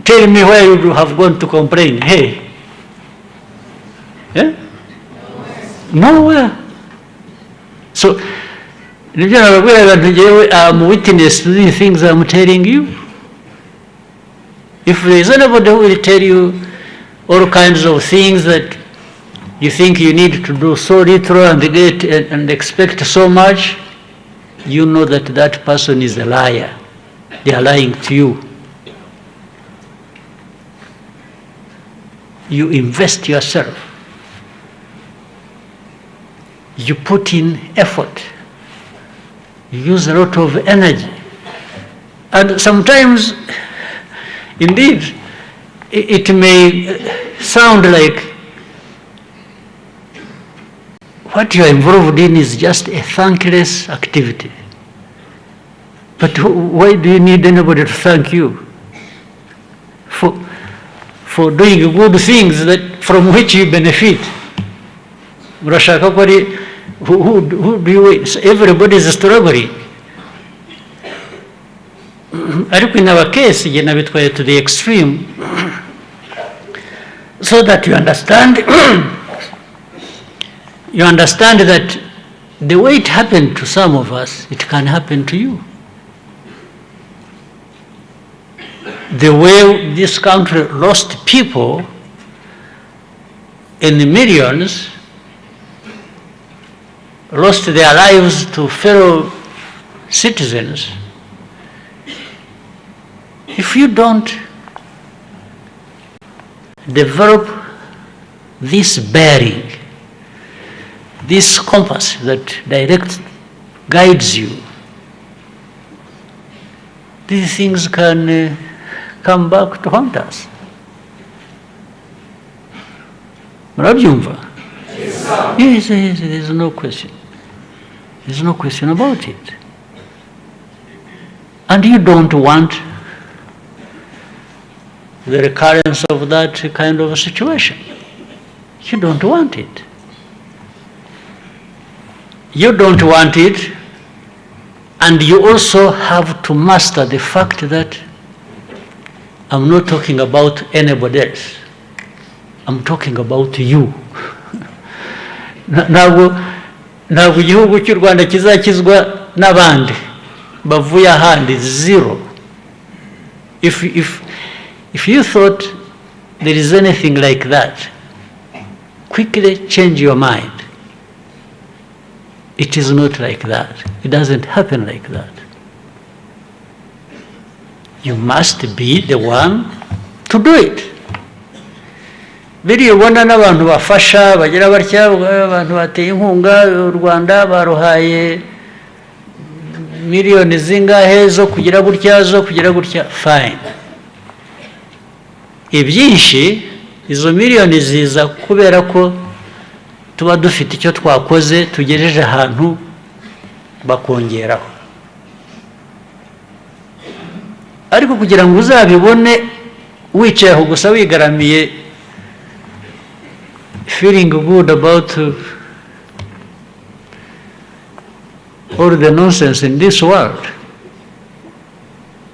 Tell me where you would have gone to complain. Hey? Eh? Nowhere. So, I'm witness to the things I'm telling you. If there is anybody who will tell you all kinds of things that you think you need to do so little and expect so much, you know that that person is a liar. They are lying to you. You invest yourself. You put in effort. You use a lot of energy. And sometimes, indeed, it may sound like what you are involved in is just a thankless activity. But why do you need anybody to thank you for doing good things that from which you benefit? Murashaka ko ari who do you? Everybody is struggling. Ariko in our case, you know, bitwaye to the extreme, so that you understand. You understand that the way it happened to some of us, it can happen to you. The way this country lost people in the millions, lost their lives to fellow citizens, if you don't develop this bearing, this compass that guides you, these things can come back to haunt us. Murabyumva? Yes, there's no question. There's no question about it. And you don't want the recurrence of that kind of a situation. You don't want it. You don't want it, and you also have to master the fact that I'm not talking about anybody else. I'm talking about you. Ntabwo igihugu cy'u Rwanda kizakizwa n'abandi bavuye ahandi, zero. If you thought there is anything like that, quickly change your mind. It is not like that. It doesn't happen like that. You must be the one to do it. Biriya ubona n'abantu bafasha bagira batya, abantu bateye inkunga u Rwanda baruhaye miliyoni zingahe zo kugira gutya, fine. Ibyinshi izo miliyoni ziza kubera ko tuba dufite icyo twakoze tugejeje ahantu bakongeraho. Ariko kugira ngo uzabibone wicaye aho gusa wigaramiye, feeling good about all the nonsense in this world.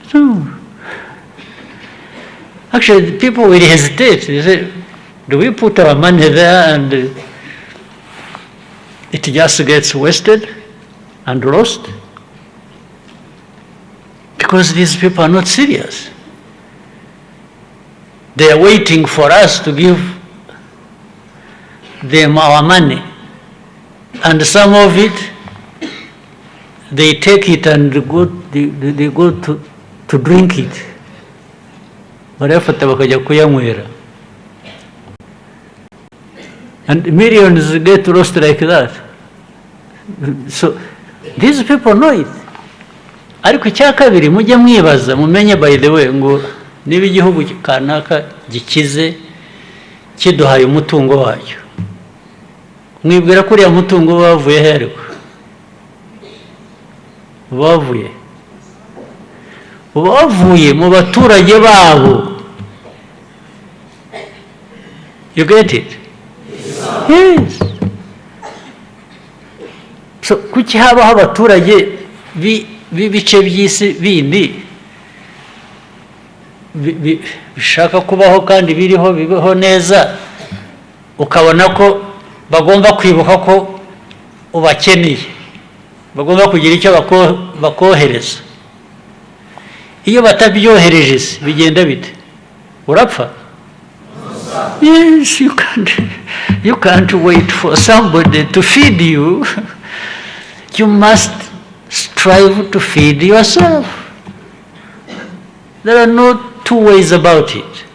So, actually, people will hesitate. They say, do we put our money there and it just gets wasted and lost? Because these people are not serious. They are waiting for us to give them our money. And some of it, they take it and they go to drink it. Barayafata bakajya kuyanywera. And millions get lost like that. So these people know it. Ariko icya kabiri mujye mwibaza, mumenye by the way ngo niba igihugu kanaka gikize kiduhaye umutungo wacyo, mwibwira ko uriya mutungo bavuye hereko, bavuye mu baturage babo. You get it? Yes. So kuki habaho abaturage b'ibice by'isi bindi bishaka kubaho kandi biriho bibaho neza, ukabona ko bagomba kwibuka ko ubakeneye, bagomba kugira icyo bakohereza. Iyo batabyohereje bigenda bite? Urapfa? Yes, you can't wait for somebody to feed you. You must strive to feed yourself. There are no two ways about it.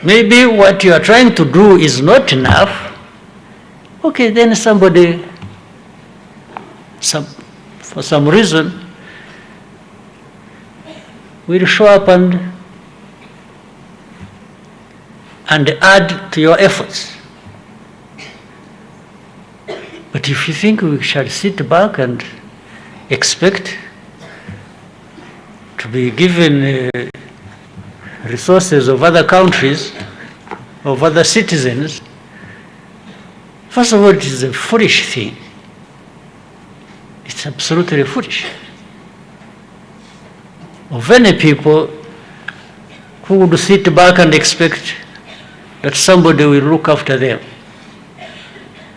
Maybe what you are trying to do is not enough. Okay, then somebody, for some reason, will show up and add to your efforts. But if you think we shall sit back and expect to be given resources of other countries, of other citizens, first of all, it is a foolish thing. It's absolutely foolish. Of any people who would sit back and expect that somebody will look after them.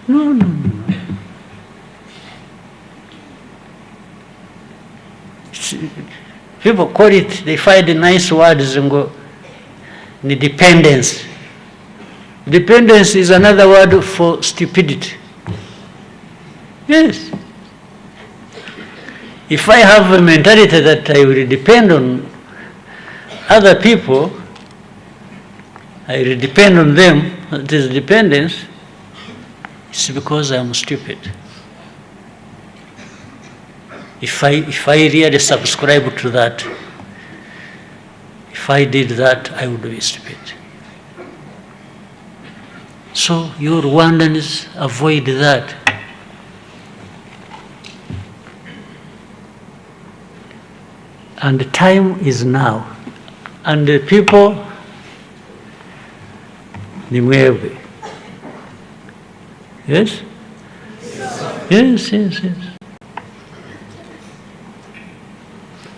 No, no, no. People call it, they find nice words and go, the dependence. Dependence is another word for stupidity. Yes. If I have a mentality that I will depend on other people, I will depend on them, it is dependence, it's because I'm stupid. If I really subscribe to that, if I did that, I would be stupid. So you Rwandans avoid that. And the time is now. And the people, ni mwebwe. Yes? Yes, yes, yes.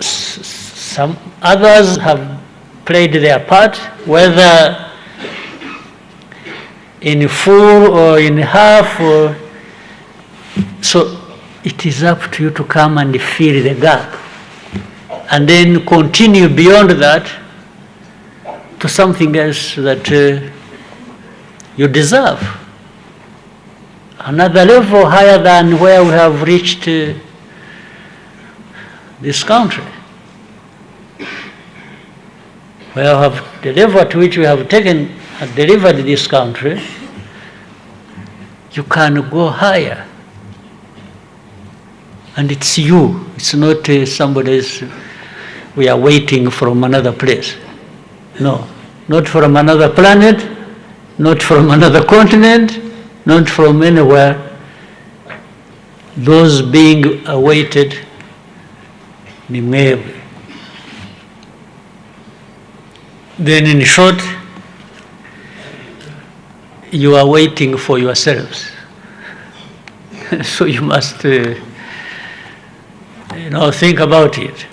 Some others have played their part, whether in full or in half, or so it is up to you to come and fill the gap, and then continue beyond that to something else that you deserve. Another level higher than where we have reached this country. Where have the level at which we have taken and delivered this country, you can go higher. And it's you, it's not somebody else. We are waiting from another place. No, not from another planet, not from another continent, not from anywhere. Those being awaited, ni mwewe. Then in short, you are waiting for yourselves. So you must, think about it.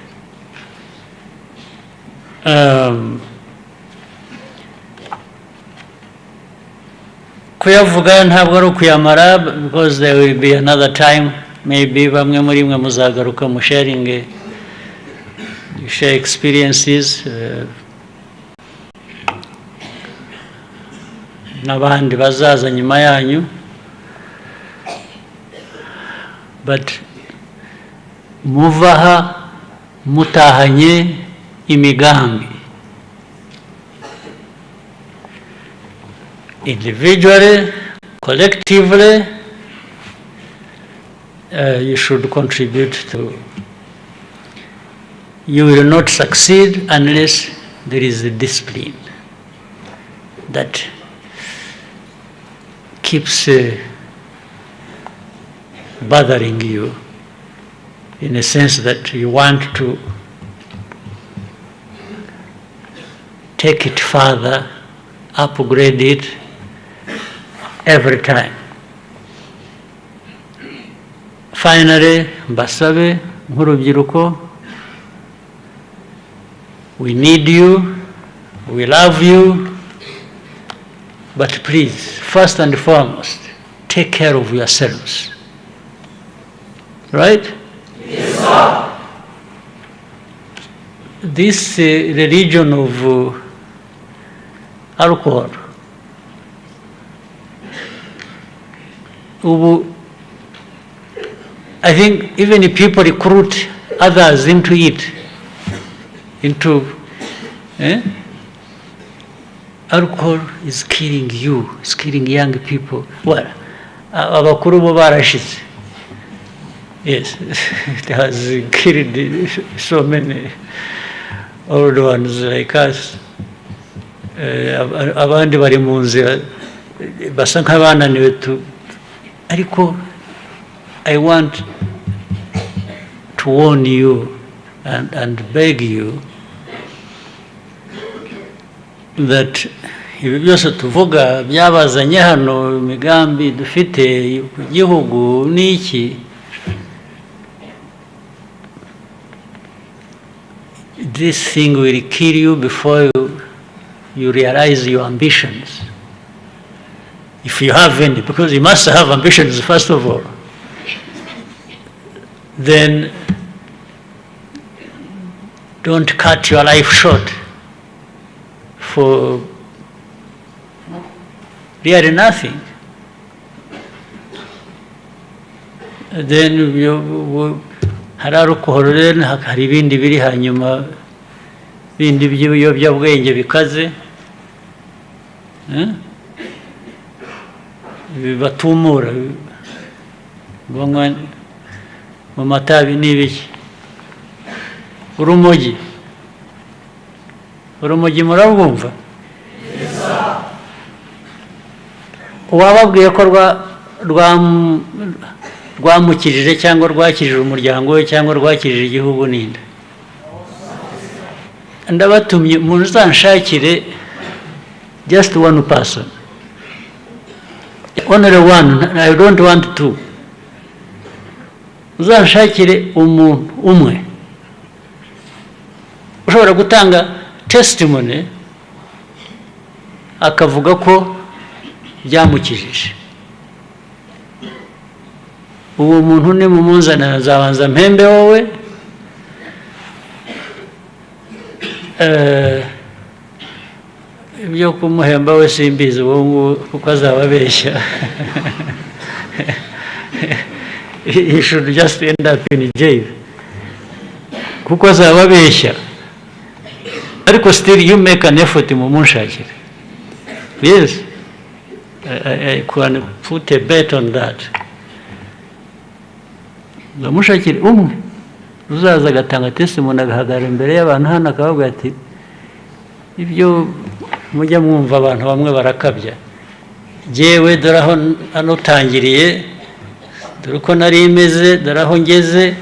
Kuyavuga ntabwo ari ukuyamara, because there will be another time, maybe bamwe muri mwe muzagaruka mu sharing, share experiences, n'abandi bazaza nyuma yanyu, but muvaha mutahanye imigambi, individually, collectively. You should contribute to. You will not succeed unless there is a discipline that keeps bothering you, in a sense that you want to take it further, upgrade it every time. Finally, mbasabe nk'urubyiruko, we need you, we love you, but please, first and foremost, take care of yourselves. Right? Yes, sir. This religion of alcohol, I think even if people recruit others into it, alcohol is killing you, it's killing young people. Well, abakuru bo barashize. Yes, it has killed so many old ones like us. Abandi bari mu nzira basa nk'abananiwe, ariko I want to warn you and beg you that ibi byose tuvuga byabazanye hano imigambi dufite ku gihugu n'iki, this thing will kill you before you realize your ambitions, if you have any, because you must have ambitions first of all. Then don't cut your life short for really nothing. Then hari alcohol, hari ibindi biri hanyuma bindi by'ibiyobyabwenge bikaze bibatumura banywa mu matabi n'ibiki. Urumogi murabwumva? Uwababwiye ko rwamukirije cyangwa rwakirije umuryango we cyangwa rwakirije igihugu ninde? Ndabatumye muzanshakire just one person, only one, I don't want two. Muzanshakire umuntu umwe ushobora gutanga testimony akavuga ko byamukijije. Uwo muntu ni mumuzana, azabanza mpembe wowe ibyo kumuhemba we simbizi uwo kuko azababeshya. He should just end up in jail kuko azababeshya. Ariko still you make an effort mumunshakire. Yes, I can put a bet on that. Mushakire umwe uzaza agatanga testimony agahagarara imbere y'abantu hano akavuga ati ibyo mujya mwumva abantu bamwe barakabya, jewe dore aho anotangiriye, dore uko nari imeze, dore aho ngeze,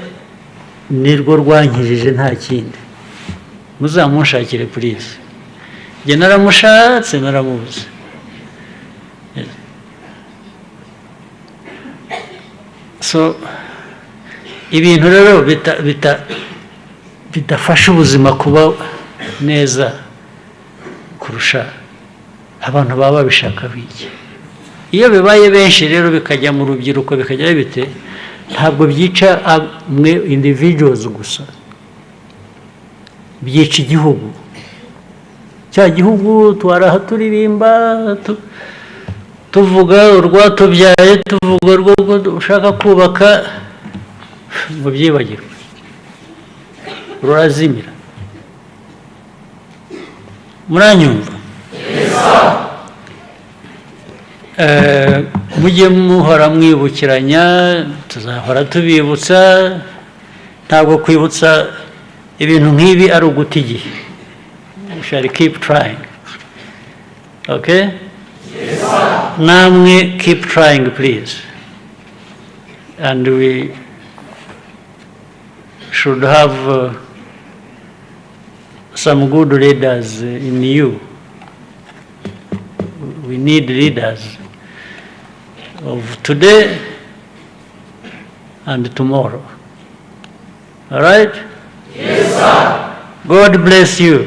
nirwo rwankirije nta kindi. Muzamunshakire please. Jye naramushatse naramubuze. So ibintu rero bidafasha ubuzima kuba neza kurusha abantu baba babishaka biki. Iyo bibaye benshi rero bikajya mu rubyiruko bikajya bite, ntabwo byica mwe individuals gusa, byica igihugu. Cya gihugu twaraha turirimba tuvuga urwatubyaye, tuvuga urwo ushaka kubaka, ngo byibagirwe rurazimira. Muranyumva? Mujye muhora mwibukiranya, tuzahora tubibutsa. Ntabwo kwibutsa ibintu nk'ibi ari uguta igihe. We shall keep trying. Okay? Namwe keep trying please. And we should have some good leaders in you. We need leaders of today and tomorrow. All right? Yes, sir. God bless you.